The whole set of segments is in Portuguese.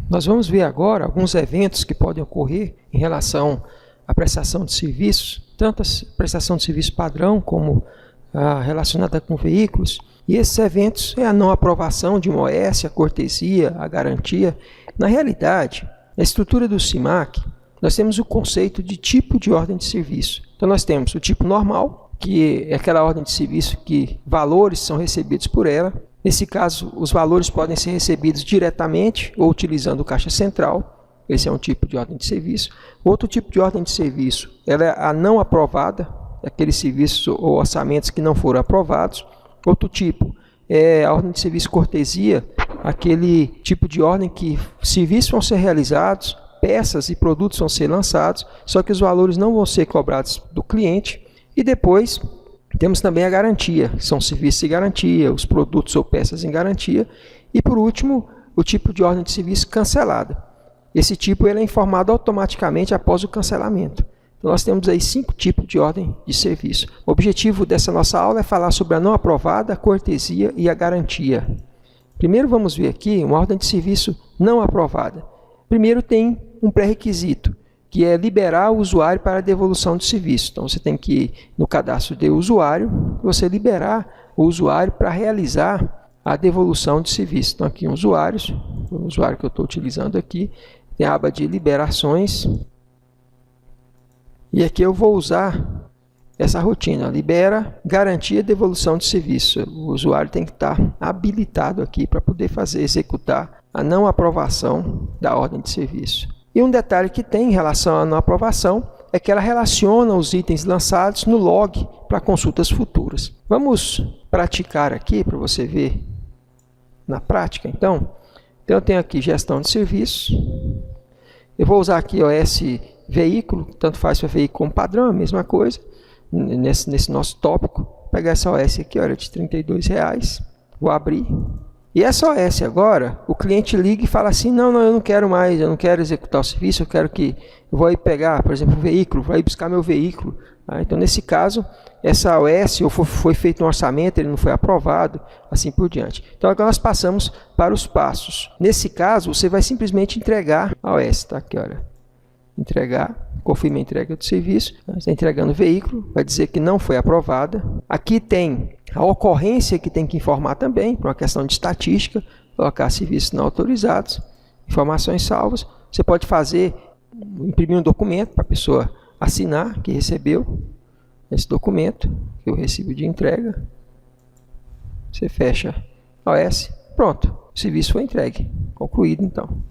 Nós vamos ver agora alguns eventos que podem ocorrer em relação à prestação de serviços, tanto a prestação de serviço padrão como a relacionada com veículos. E esses eventos é a não aprovação de uma OS, a cortesia, a garantia. Na realidade, na estrutura do CIMAC, nós temos o conceito de tipo de ordem de serviço. Então nós temos o tipo normal, que é aquela ordem de serviço que valores são recebidos por ela. Nesse caso, os valores podem ser recebidos diretamente ou utilizando o caixa central. Esse é um tipo de ordem de serviço. Outro tipo de ordem de serviço, ela é a não aprovada, aqueles serviços ou orçamentos que não foram aprovados. Outro tipo é a ordem de serviço cortesia, aquele tipo de ordem que serviços vão ser realizados, peças e produtos vão ser lançados, só que os valores não vão ser cobrados do cliente. E depois temos também a garantia, que são serviços de garantia, os produtos ou peças em garantia. E por último, o tipo de ordem de serviço cancelada. Esse tipo ele é informado automaticamente após o cancelamento. Então, nós temos aí 5 tipos de ordem de serviço. O objetivo dessa nossa aula é falar sobre a não aprovada, a cortesia e a garantia. Primeiro vamos ver aqui uma ordem de serviço não aprovada. Primeiro tem um pré-requisito, que é liberar o usuário para a devolução do serviço. Então, você tem que ir no cadastro de usuário, você liberar o usuário para realizar a devolução de serviço. Então, aqui usuários, o usuário que eu estou utilizando aqui, tem a aba de liberações. E aqui eu vou usar essa rotina, libera, garantia, devolução de serviço. O usuário tem que estar habilitado aqui para poder executar a não aprovação da ordem de serviço. E um detalhe que tem em relação à não aprovação é que ela relaciona os itens lançados no log para consultas futuras. Vamos praticar aqui para você ver na prática, então. Então eu tenho aqui gestão de serviços. Eu vou usar aqui OS veículo, tanto faz para veículo como padrão, a mesma coisa. Nesse nosso tópico, vou pegar essa OS aqui, olha, de R$ 32,00. Vou abrir. E essa OS agora, o cliente liga e fala assim, não, eu não quero mais, eu não quero executar o serviço, eu vou aí pegar, por exemplo, um veículo, vou aí buscar meu veículo. Então, nesse caso, essa OS, ou foi feito um orçamento, ele não foi aprovado, assim por diante. Então, agora nós passamos para os passos. Nesse caso, você vai simplesmente entregar a OS, tá aqui, olha. Entregar, confirma a entrega do serviço, está entregando o veículo, vai dizer que não foi aprovada. Aqui tem a ocorrência que tem que informar também, por uma questão de estatística, colocar serviços não autorizados, informações salvas. Você pode imprimir um documento para a pessoa assinar que recebeu esse documento, que eu recibo de entrega. Você fecha a OS, pronto, o serviço foi entregue, concluído então.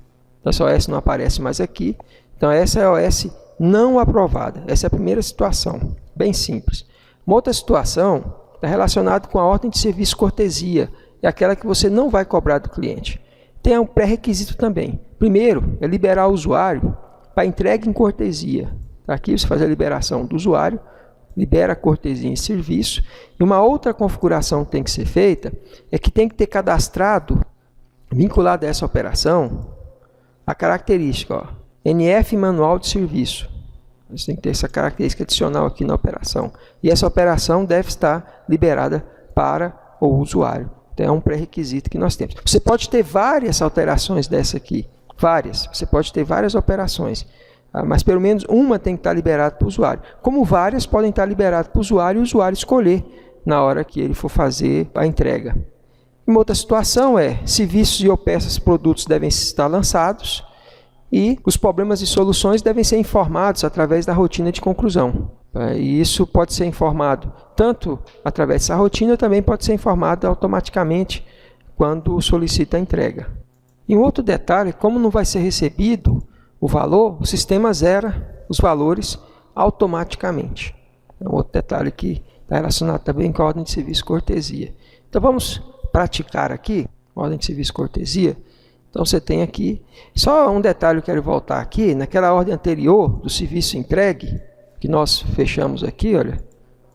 Essa OS não aparece mais aqui. Então, essa é a OS não aprovada. Essa é a primeira situação, bem simples. Uma outra situação está relacionada com a ordem de serviço cortesia. É aquela que você não vai cobrar do cliente. Tem um pré-requisito também. Primeiro, é liberar o usuário para entrega em cortesia. Aqui você faz a liberação do usuário, libera a cortesia em serviço. E uma outra configuração que tem que ser feita é que tem que ter cadastrado, vinculado a essa operação, a característica, ó, NF manual de serviço. Você tem que ter essa característica adicional aqui na operação. E essa operação deve estar liberada para o usuário. Então, é um pré-requisito que nós temos. Você pode ter várias alterações dessa aqui. Várias. Você pode ter várias operações. Mas pelo menos uma tem que estar liberada para o usuário. Como várias podem estar liberadas para o usuário e o usuário escolher na hora que ele for fazer a entrega. Uma outra situação é serviços e ou peças produtos devem estar lançados. E os problemas e soluções devem ser informados através da rotina de conclusão. E isso pode ser informado tanto através dessa rotina, também pode ser informado automaticamente quando solicita a entrega. E um outro detalhe, como não vai ser recebido o valor, o sistema zera os valores automaticamente. É um outro detalhe que está relacionado também com a ordem de serviço cortesia. Então vamos praticar aqui a ordem de serviço cortesia. Então, você tem aqui, só um detalhe eu quero voltar aqui, naquela ordem anterior do serviço entregue, que nós fechamos aqui, olha,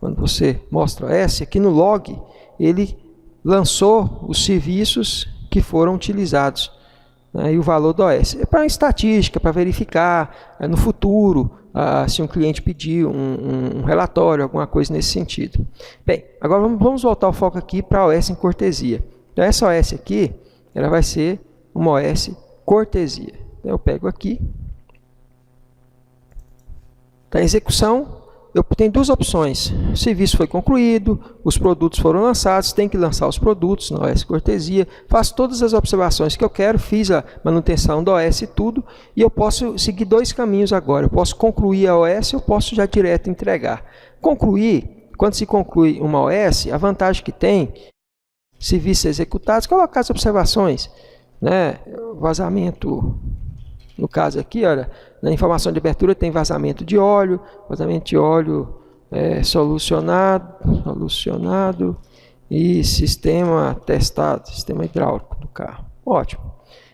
quando você mostra o S, aqui no log, ele lançou os serviços que foram utilizados, né, e o valor do OS. É para estatística, para verificar no futuro, se um cliente pedir um relatório, alguma coisa nesse sentido. Bem, agora vamos voltar o foco aqui para a OS em cortesia. Então, essa OS aqui, ela vai ser uma OS cortesia. Eu pego aqui. Da execução, eu tenho duas opções. O serviço foi concluído, os produtos foram lançados, tem que lançar os produtos na OS cortesia, faço todas as observações que eu quero, fiz a manutenção da OS e tudo, e eu posso seguir dois caminhos agora. Eu posso concluir a OS, eu posso já direto entregar. Concluir, quando se conclui uma OS, a vantagem que tem, serviços executados, colocar as observações, né? Vazamento, no caso aqui, olha, na informação de abertura tem vazamento de óleo solucionado e sistema testado, sistema hidráulico do carro. Ótimo.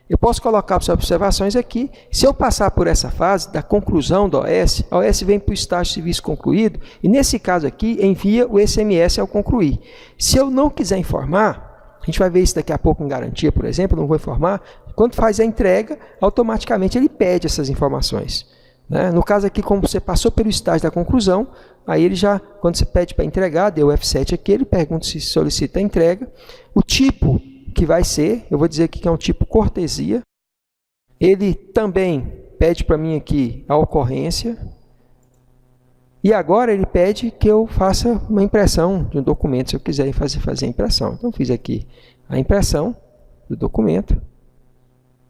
Eu posso colocar as observações aqui. Se eu passar por essa fase da conclusão da OS, a OS vem para o estágio de serviço concluído e nesse caso aqui envia o SMS ao concluir. Se eu não quiser informar, a gente vai ver isso daqui a pouco em garantia, por exemplo, não vou informar, quando faz a entrega, automaticamente ele pede essas informações. Né? No caso aqui, como você passou pelo estágio da conclusão, aí ele já, quando você pede para entregar, deu o F7 aqui, ele pergunta se solicita a entrega. O tipo que vai ser, eu vou dizer aqui que é um tipo cortesia. Ele também pede para mim aqui a ocorrência. E agora ele pede que eu faça uma impressão de um documento, se eu quiser fazer a impressão. Então, fiz aqui a impressão do documento.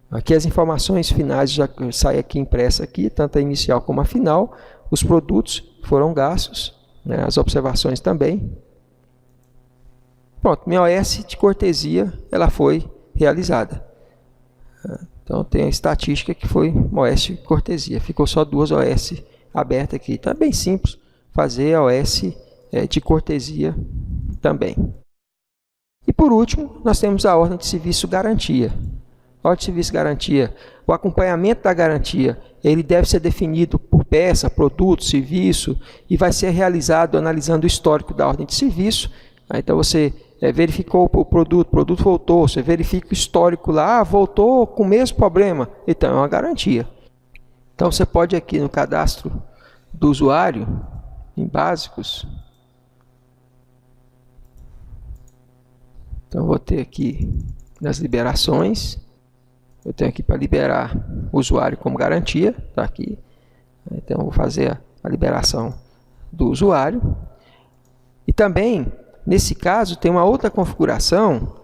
Aqui as informações finais já saem aqui impressa aqui, tanto a inicial como a final. Os produtos foram gastos, né, as observações também. Pronto, minha OS de cortesia ela foi realizada. Então tem a estatística que foi uma OS de cortesia. Ficou só duas OS abertas aqui. Então é bem simples fazer a OS de cortesia também. E por último, nós temos a ordem de serviço garantia. Ordem de serviço garantia, o acompanhamento da garantia, ele deve ser definido por peça, produto, serviço, e vai ser realizado analisando o histórico da ordem de serviço. Então você verificou o produto voltou, você verifica o histórico lá, voltou com o mesmo problema, então é uma garantia. Então você pode aqui no cadastro do usuário, em básicos, então vou ter aqui nas liberações, eu tenho aqui para liberar o usuário como garantia, está aqui. Então, eu vou fazer a liberação do usuário. E também, nesse caso, tem uma outra configuração,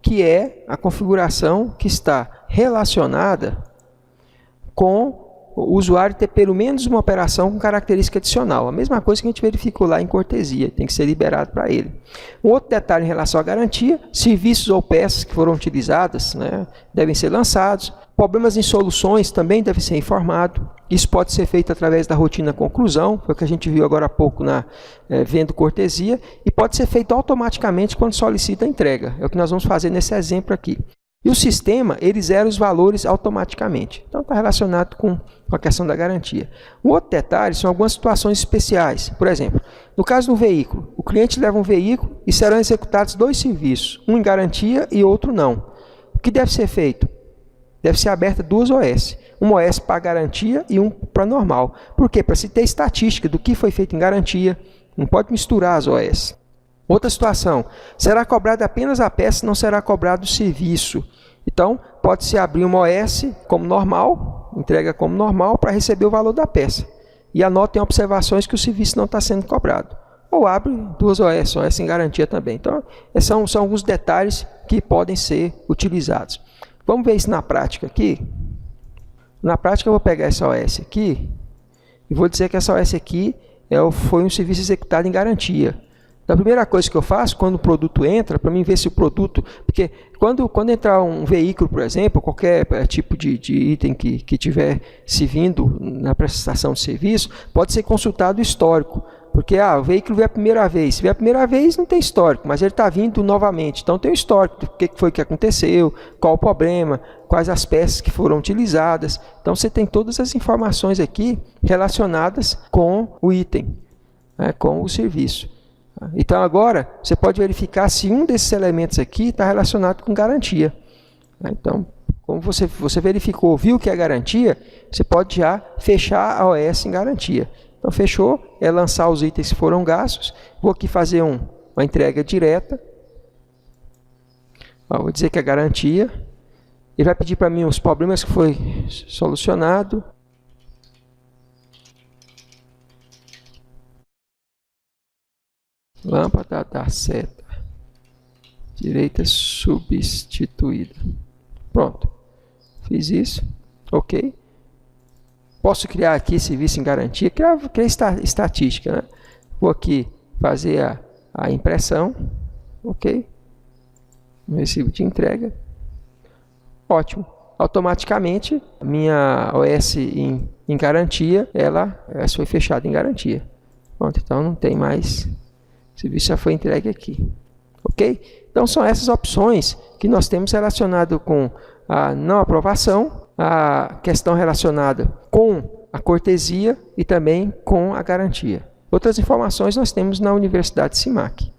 que é a configuração que está relacionada com o usuário ter pelo menos uma operação com característica adicional. A mesma coisa que a gente verificou lá em cortesia, tem que ser liberado para ele. Um outro detalhe em relação à garantia, serviços ou peças que foram utilizadas, né, devem ser lançados. Problemas em soluções também devem ser informados. Isso pode ser feito através da rotina conclusão, foi o que a gente viu agora há pouco na vendo cortesia, e pode ser feito automaticamente quando solicita a entrega. É o que nós vamos fazer nesse exemplo aqui. E o sistema, ele zera os valores automaticamente. Então, está relacionado com a questão da garantia. Um outro detalhe são algumas situações especiais. Por exemplo, no caso do veículo, o cliente leva um veículo e serão executados dois serviços, um em garantia e outro não. O que deve ser feito? Deve ser aberta duas OS. Uma OS para garantia e um para normal. Por quê? Para se ter estatística do que foi feito em garantia. Não pode misturar as OS. Outra situação, será cobrado apenas a peça, não será cobrado o serviço. Então, pode-se abrir uma OS como normal, entrega como normal, para receber o valor da peça. E anotem observações que o serviço não está sendo cobrado. Ou abre duas OS, OS em garantia também. Então, são alguns detalhes que podem ser utilizados. Vamos ver isso na prática aqui. Na prática, eu vou pegar essa OS aqui e vou dizer que essa OS aqui foi um serviço executado em garantia. Então, a primeira coisa que eu faço, quando o produto entra, para mim ver se o produto... Porque quando entrar um veículo, por exemplo, qualquer tipo de item que tiver se vindo na prestação de serviço, pode ser consultado o histórico. Porque o veículo veio a primeira vez. Se vier a primeira vez, não tem histórico, mas ele está vindo novamente. Então, tem o histórico do que foi que aconteceu, qual o problema, quais as peças que foram utilizadas. Então, você tem todas as informações aqui relacionadas com o item, né, com o serviço. Então, agora, você pode verificar se um desses elementos aqui está relacionado com garantia. Então, como você verificou, viu que é garantia, você pode já fechar a OS em garantia. Então, fechou, é lançar os itens que foram gastos. Vou aqui fazer uma entrega direta. Vou dizer que é garantia. Ele vai pedir para mim os problemas que foi solucionado. Lâmpada da seta direita substituída. Pronto. Fiz isso. Ok. Posso criar aqui serviço em garantia. Criar estatística, né? Vou aqui fazer a impressão. Ok. No recibo de entrega. Ótimo. Automaticamente, minha OS em garantia, ela foi fechada em garantia. Pronto, então não tem mais. O serviço já foi entregue aqui. Ok? Então são essas opções que nós temos relacionado com a não aprovação, a questão relacionada com a cortesia e também com a garantia. Outras informações nós temos na Universidade Simac.